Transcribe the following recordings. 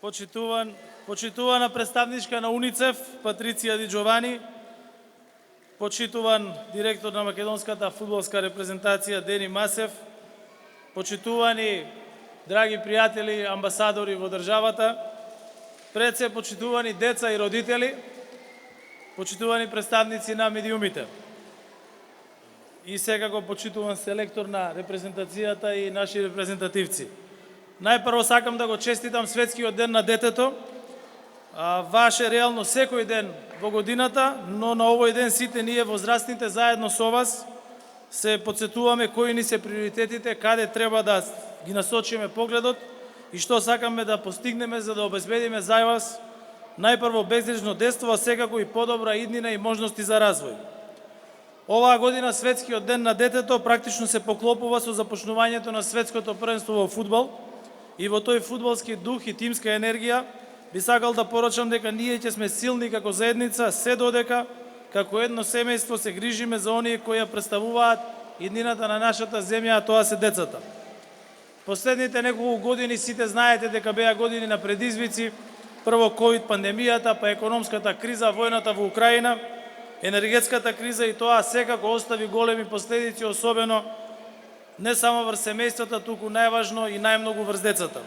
Почитувана представничка на УНИЦЕФ Патриција Ди Джовани, почитуван директор на македонската фудбалска репрезентација Дени Масев, почитувани драги пријатели, амбасадори во државата, пред се почитувани деца и родители, почитувани представници на медиумите и секако почитуван селектор на репрезентацијата и наши репрезентативци. Најпрво сакам да го честитам Светскиот ден на детето. Ваше реално секој ден во годината, но на овој ден сите ние возрастните заедно со вас се подсетуваме кои ни се приоритетите, каде треба да ги насочиме погледот и што сакаме да постигнеме за да обезбедиме за вас најпрво безгрижно детство, а секако и подобра иднина и можности за развој. Оваа година Светскиот ден на детето практично се поклопува со започнувањето на светското првенство во фудбал и во тој фудбалски дух и тимска енергија би сакал да порачам дека ние ќе сме силни како заедница се додека како едно семејство се грижиме за оние кои ја представуваат иднината на нашата земја, а тоа се децата. Последните неколку години сите знаете дека беа години на предизвици, прво ковид пандемијата, па економската криза, војната во Украина, енергетската криза и тоа секако остави големи последици, особено не само врз семејствата, туку најважно и најмногу врз децата.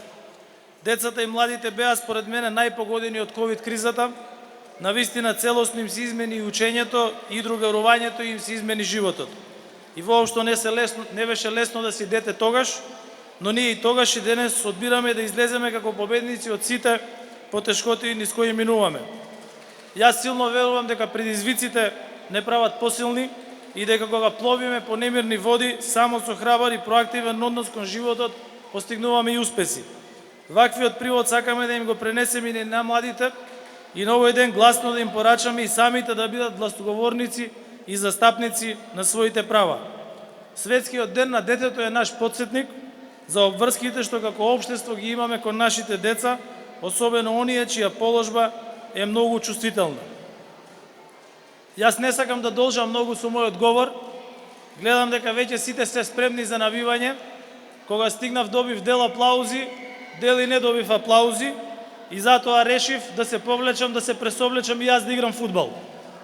Децата и младите беа според мене најпогодени од ковид кризата. Навистина целосно им се измени и учењето и другарувањето им се измени животот. И воопшто не беше лесно да си дете тогаш, но ние и тогаш и денес одбираме да излеземе како победници од сите потешкоти низ кои минуваме. Јас силно верувам дека предизвиците не прават посилни и дека кога пловиме по немирни води, само со храбар и проактивен однос кон животот постигнуваме и успеси. Ваквиот привод сакаме да им го пренесеме и на младите и на овој ден гласно да им порачаме и самите да бидат гласоговорници и застапници на своите права. Светскиот ден на детето е наш потсетник за обврските што како општество ги имаме кон нашите деца, особено оние чија положба е многу чувствителна. Јас не сакам да должам многу со мојот говор. Гледам дека веќе сите сте спремни за навивање. Кога стигнав добив дел аплаузи, дел и не добив аплаузи и затоа решив да се повлечам, да се пресоблечам и јас да играм фудбал.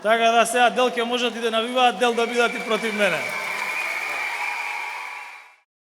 Така да сега дел ќе можат и да навиваат, дел да бидат и против мене.